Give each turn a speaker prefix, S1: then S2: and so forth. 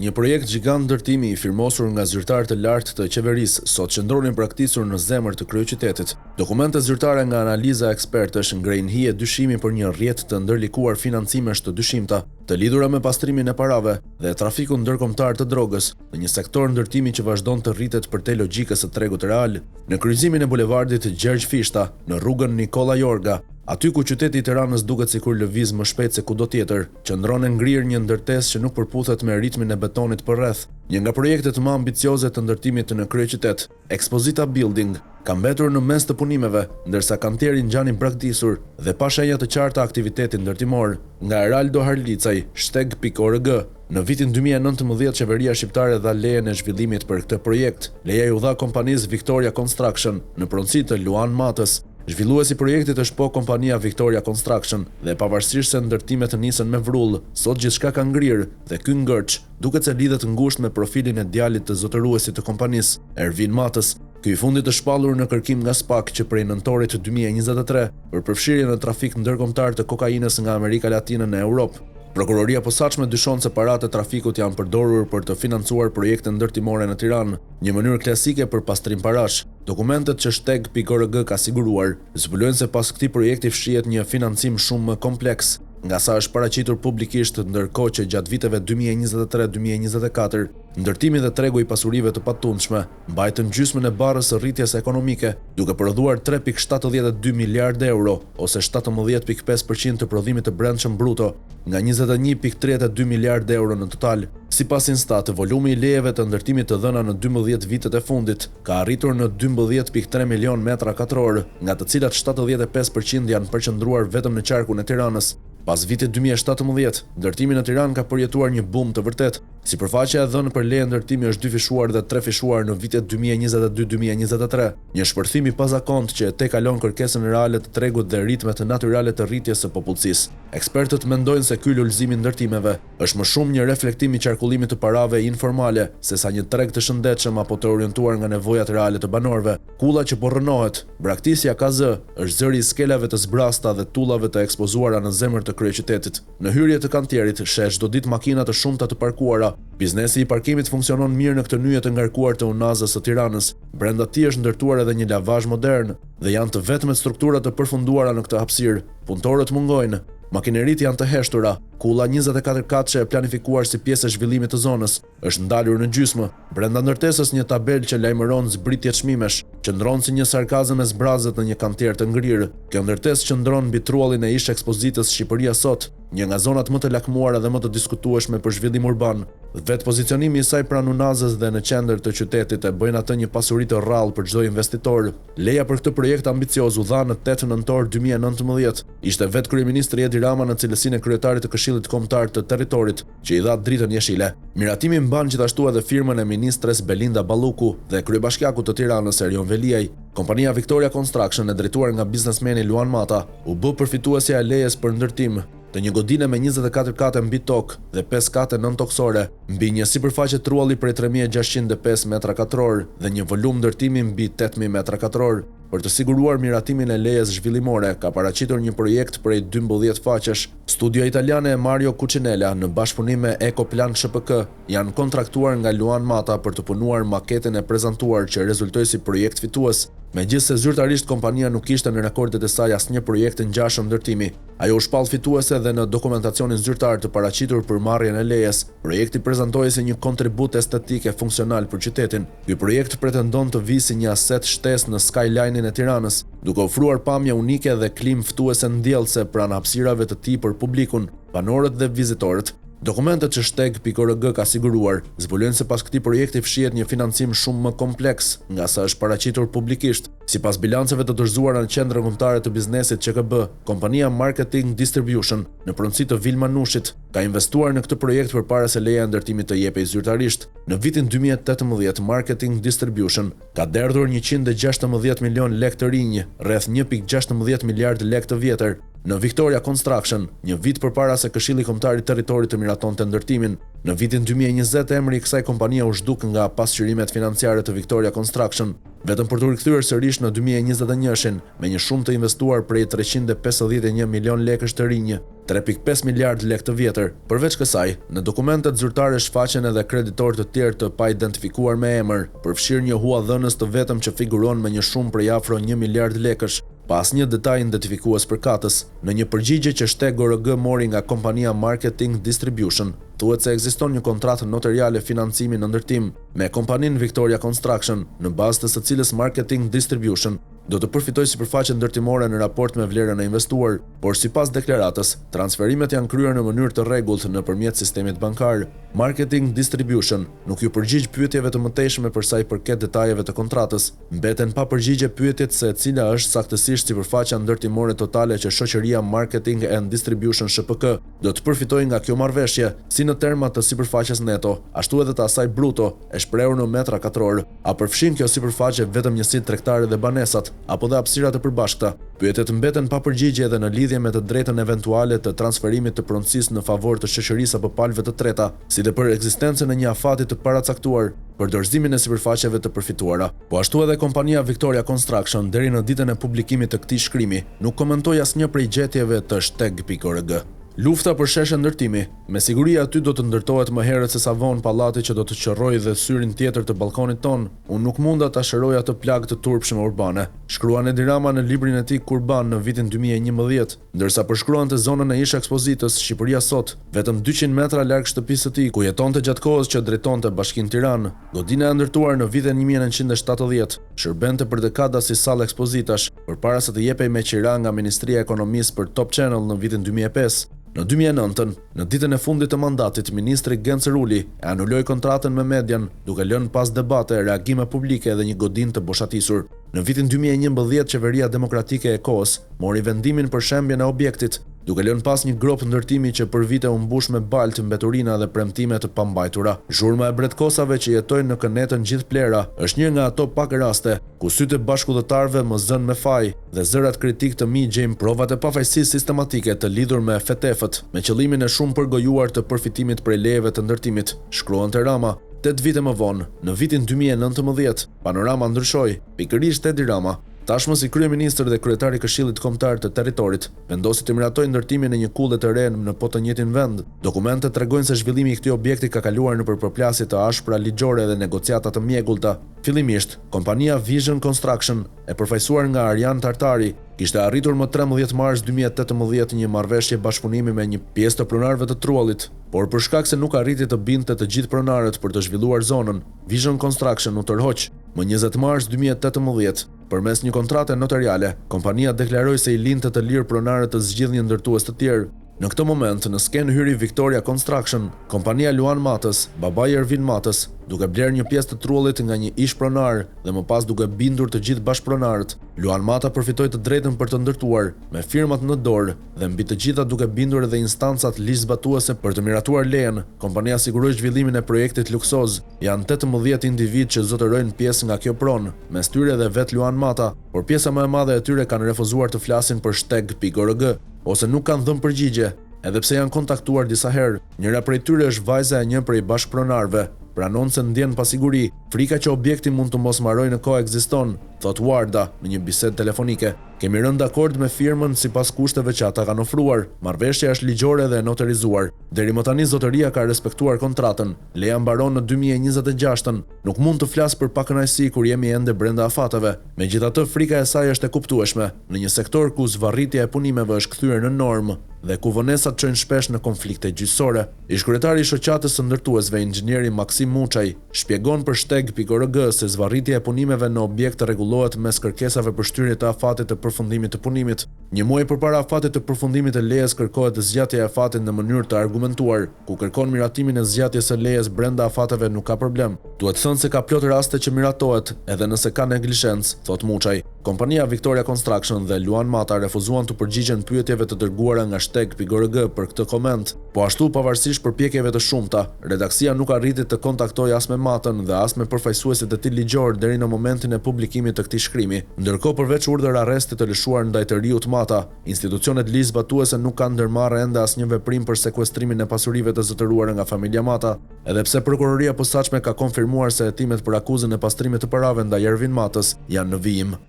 S1: Një projekt gjigant ndërtimi i firmosur nga zyrtarë të lartë të qeverisë sot qëndronin praktisur në zemër të kryeqytetit. Dokumente zyrtare nga analiza ekspertësh ngrejnë hije dyshimi për një rrjet të ndërlikuar financimesh të dyshimta, të lidhura me pastrimin e parave dhe trafikun ndërkombëtar të drogës, në një sektor ndërtimi që vazhdon të rritet për te logjikës së tregut real. Në kryqëzimin e bulevardit Gjergj Fishta, në rrugën Nikola Jorga, aty ku qyteti i Tiranës duket sikur lëviz më shpejt se kudo tjetër, qëndron e ngrirë një ndërtesë që nuk përputhet me ritmin e betonit përreth. Një nga projektet më ambicioze të ndërtimit në kryeqytet, Exposita Building, ka mbetur në mes të punimeve, ndërsa kanteri ngjani braktisur dhe pa shenja të qarta aktiviteti ndërtimor. Nga Eraldo Harlicaj, shteg.org, në vitin 2019 qeveria shqiptare dha lejen e zhvillimit për këtë projekt. Leja i u dha kompanisë Victoria Construction në pronësi të Luan Matës. Zhvilluesi i projektit është po kompania Victoria Construction dhe pavarësisht se ndërtimet nisen me vrull, sot gjithçka ka ngrirë dhe ky ngërç duket se lidhet ngushtë me profilin e djalit të zotëruesit të kompanisë, Ervin Matës. Ky i fundit të shpallur në kërkim nga SPAK që prej nëntorit 2023 për përfshirjen në trafik ndërkombëtar të kokainës nga Amerika Latine në Europë. Prokuroria posaçme dyshon se paratë e trafikut janë përdorur për të financuar projekte ndërtimore në Tiranë, një mënyrë klasike për pastrim parash. Dokumentet që shteg.org ka siguruar zbulojnë se pas këtij projekti fshihet një financim shumë më kompleks, nga sa është paraqitur publikisht, ndërkohë që gjatë viteve 2023-2024, ndërtimi dhe tregu i pasurive të patundshme mbajtën gjysmën e barrës së rritjes ekonomike, duke prodhuar 3.72 miliardë euro ose 17.5% të prodhimit të brendshëm bruto, nga 21.32 miliardë euro në total. Sipas Instat, volumi i lejeve të ndërtimit të dhëna në 12 vitet e fundit ka arritur në 12.3 milion metra katror, nga të cilat 75% janë përqendruar vetëm në qarkun e Tiranës. Pas vitit 2017, ndërtimi në Tiranë ka përjetuar një boom të vërtet. Sipërfaqja e dhënë për leje ndërtimi është 2 fishuar dhe 3 fishuar në vitet 2022-2023, një shpërthim i pazakont që e tekalon kërkesën reale të tregut dhe ritmet natyrale të rritjes së popullsisë. Ekspertët mendojnë se ky lulëzim i ndërtimeve është më shumë një reflektim i qarkullimit të parave informale sesa një treg të shëndetshëm apo të orientuar nga nevojat reale të banorëve. Kulla që po rrënohet, braktisja ka zë, është zëri i skelave të zbrasta dhe tullave të ekspozuara në zemër të kryeqytetit. Në hyrje të kantierit sheh çdo ditë makina të shumta të parkuara. Biznesi i parkimit funksionon mirë në këtë nyje të ngarkuar të Unazës së Tiranës. Brenda tij është ndërtuar edhe një lavazh modern dhe janë të vetmet struktura të përfunduara në këtë hapësirë. Punëtorët mungojnë. Makineritë janë të heshtura. Kulla 24 katëshe e planifikuar si pjesë e zhvillimit të zonës është ndalur në gjysmë. Brenda ndërtesës një tabel që lajmëron zbritje çmimesh, qëndron si një sarkazëm me zbrazët në një kantier të ngrirë. Kjo ndërtesë qëndron mbi trullin e ish ekspozitës Shqipëria Sot, një nga zonat më të lakmuara dhe më të diskutueshme për zhvillim urban. Vetë pozicionimi i saj pranë Unazës dhe në qendër të qytetit e bëjnë atë një pasuri të rrallë për çdo investitor. Leja për këtë projekt ambicioz u dha në 8 nëntor 2019. Ishte vetë kryeministri Edi Rama në cilësinë e kryetarit të Këshillit Kombëtar të Territorit që i dha dritën jeshile. Miratimi mban gjithashtu edhe firmën e ministres Belinda Balluku dhe kryebashkiakut të Tiranës Erion Veliaj. Kompania Victoria Construction e drejtuar nga biznesmeni Luan Mata u bë përfituesja e lejes për ndërtim të një godine me 24 kate mbi tokë dhe 5 kate nëntoksore, mbi një sipërfaqe trulli prej 3605 metra katror dhe një volum ndërtimi mbi 8000 metra katror. Për të siguruar miratimin e lejes zhvillimore, ka paraqitur një projekt prej 12 faqesh. Studio italiane e Mario Cucinella në bashkëpunim me Ecoplan SHPK janë kontraktuar nga Luan Mata për të punuar maketën e prezantuar që rezultoi si projekt fitues. Megjithse zyrtarisht kompania nuk kishte në rekordet e saj asnjë projekt të ngjashëm ndërtimi, ajo u shpall fituese dhe në dokumentacionin zyrtar të paraqitur për marrjen e lejes. Projekti prezantohej si një kontribut estetik e funksional për qytetin. Ky projekt pretendon të vijë si një aset shtesë në skyline-in e Tiranës, duke ofruar pamje unike dhe klim ftuese ndjellëse pranë hapësirave të tij për publikun, banorët dhe vizitorët. Dokumentet që shteg.org ka siguruar zbulojnë se pas këtij projekti fshihet një financim shumë më kompleks, nga sa është paraqitur publikisht. Sipas bilanceve të dorëzuara në qendrën kombëtare të biznesit QKB, kompania Marketing Distribution, në pronësi të Vilma Nushit, ka investuar në këtë projekt përpara se leja e ndërtimit të jepej zyrtarisht. Në vitin 2018, Marketing Distribution ka derdhur 116 milion lekë të rinj, rreth 1.16 miliard lekë të vjetër, në Victoria Construction, një vit përpara se Këshilli Kombëtar i Territorit të miratonte ndërtimin. Në vitin 2020 emri i kësaj kompanie u zhduk nga pasqyrimet financiare të Victoria Construction, vetëm për të rikthyer sërish në 2021-shin me një shumë të investuar prej 351 milion lekësh të rinj, 3.5 miliard lekë të vjetër. Përveç kësaj, në dokumentet zyrtare shfaqen edhe kreditorë të tjerë të pa identifikuar me emër, përfshirë një huadhënës të vetëm që figuron me një shumë prej afro 1 miliard lekësh, pa asnjë detaj identifikues përkatës. Në një përgjigje që shteg GRG mori nga kompania Marketing Distribution, thuhet se ekziston një kontratë notariale financimi në ndërtim me kompaninë Victoria Construction, në bazë të së cilës Marketing Distribution do të përfitojë sipërfaqe ndërtimore në raport me vlerën e investuar, por sipas deklaratës, transferimet janë kryer në mënyrë të rregullt nëpërmjet sistemit bankar. Marketing Distribution nuk ju përgjigj pyetjeve të mëtejshme për sa i përket detajeve të kontratës. Mbeten pa përgjigje pyetjet se cila është saktësisht sipërfaqja ndërtimore totale që shoqëria Marketing and Distribution SHPK do të përfitojë nga kjo marrëveshje, si në terma të sipërfaqes neto, ashtu edhe të asaj bruto, e shprehur në metra katror. A përfshin kjo sipërfaqe vetëm njësitë tregtare dhe banesat, apo dhe hapësirat e përbashkëta? Pyetjet mbeten pa përgjigje edhe në lidhje me të drejtën eventuale të transferimit të pronësisë në favor të shoqërisë apo palëve të treta, si dhe për ekzistencën e një afati të paracaktuar për dorëzimin e sipërfaqeve të përfituara. Po ashtu edhe kompania Victoria Construction deri në ditën e publikimit të këtij shkrimi nuk komentoi asnjë prej gjetjeve të shteg.org. Lufta për sheshe ndërtimi. Me siguri aty do të ndërtohet më herët se sa vonë pallati që do të qërrojë dhe syrin tjetër të balkonit ton. Unë nuk munda ta shëroj atë plagë të turpshme urbane, shkruan Edi Rama në librin e tij Kurban në vitin 2011, ndërsa përshkruante zonën e ish ekspozitës Shqipëria sot, vetëm 200 metra larg shtëpisë së tij, ku jetonte gjatë kohës që drejtonte Bashkinë Tiranë. Godina e ndërtuar në vitin 1970 shërbente për dekada si sallë ekspozitash, përpara se të jepej me qira nga Ministria e Ekonomisë për Top Channel në vitin 2005. Në 2009, në ditën e fundit të mandatit, ministri Gencer Uli e anuloi kontratën me median, duke lënë pas debate, reagime publike dhe një godinë të boshatisur. Në vitin 2011, Qeveria Demokratike e kohës mori vendimin për shembjen e objektit, duke lënë pas një grop ndërtimi që për vite u mbush me baltë, mbeturina dhe premtime të pambajtura. Zhurma e bretkosave që jetojnë në kënetën gjithë plera është një nga ato pak raste ku sytë e bashkëdhëtarëve më zënë me faj dhe zërat kritik të mi gjejmë provat e pafajësisë sistematike të lidhur me FETEF-ët, me qëllimin e shumë përgojuar të përfitimit prej lejeve të ndërtimit, shkruante Rama. 8 vite më vonë, në vitin 2019, panorama ndryshoi. Pikërisht Edi Rama, tashmë si kryeministër dhe kryetari i Këshillit Kombëtar të Territorit, vendosi të miratojë ndërtimin e një kulle të re në po të njëjtin vend. Dokumentet tregojnë se zhvillimi i këtij objekti ka kaluar në përplasje të ashpra ligjore dhe negociata të mjegullta. Fillimisht, kompania Vision Construction, e përfaqësuar nga Arjan Tartari, kishte arritur më 13 mars 2018 një marrëveshje bashkëpunimi me një pjesë të pronarëve të Trullit, por për shkak se nuk arriti të binte të gjithë pronarët për të zhvilluar zonën, Vision Construction u tërhoq. Më 20 mars 2018, përmes një kontrate notariale, kompania deklaroi se i linte të lirë pronarët të zgjidhë një ndërtues të tjerë. Në këtë moment, në skenë hyri Victoria Construction, kompania Luan Matës, babai Ervin Matës, duke blerë një pjesë të Trullit nga një ish pronar dhe më pas duke bindur të gjithë bashkëpronarët. Luan Mata përfitoi të drejtën për të ndërtuar, me firmat në dorë dhe mbi të gjitha duke bindur edhe instancat ligjzbatuese për të miratuar lejen. Kompania siguroi zhvillimin e projektit luksoz. Janë 18 individ që zotërojnë pjesë nga kjo pronë, mes tyre dhe vet Luan Mata, por pjesa më e madhe e tyre kanë refuzuar të flasin për shteg.org ose nuk kanë dhënë përgjigje, edhe pse janë kontaktuar disa herë. Njëra prej tyre është vajza e një prej bashkëpronarëve. Pranon se ndjen pasiguri, frika që objekti mund të mos mbarojë në kohë ekziston, thot Warda në një bisedë telefonike. Kemi rënë dakord me firmën sipas kushteve që ata kanë ofruar. Marrëveshja është ligjore dhe e noterizuar. Deri më tani zotëria ka respektuar kontratën. Leja mbaron në 2026-ën. Nuk mund të flas për pakënaqësi kur jemi ende brenda afateve. Megjithatë, frika e saj është e kuptueshme në një sektor ku zvarritja e punimeve është kthyer në normë dhe ku vonesat çojnë shpesh në konflikte gjyqësore. Ish-kryetari i shoqatës së ndërtuesve, inxhinieri Maksim Muçaj, shpjegon për shteg.org se zvarritja e punimeve në objekt rregullohet mes kërkesave për shtyrje të afatit të përfundimit të punimit. Një muaj përpara afatit të përfundimit të lejes kërkohet zgjatja e afatit në mënyrë të argumentuar, ku kërkon miratimin e zgjatjes së lejes brenda afateve nuk ka problem. Duhet thënë se ka plot raste që miratohet, edhe nëse ka neglizhencë, thot Muçaj. Kompania Victoria Construction dhe Luan Mata refuzuan të përgjigjen pyetjeve të dërguara nga shteg.org për këtë koment. Po ashtu, pavarësisht përpjekjeve të shumta, redaksia nuk arriti të kontaktojë as me Matën dhe as me përfaqësuesit e tij ligjor deri në momentin e publikimit të këtij shkrimi. Ndërkohë, përveç urdhër arresti të lëshuar ndaj të riut Mata. Institucionet ligjzbatuese nuk kanë ndërmarrë ende asnjë veprim për sekuestrimin e pasurive të zotëruara nga familja Mata, edhe pse prokuroria e posaçme ka konfirmuar se hetimet për akuzën e pastrimit të parave ndaj Ervin Matës janë në vijim.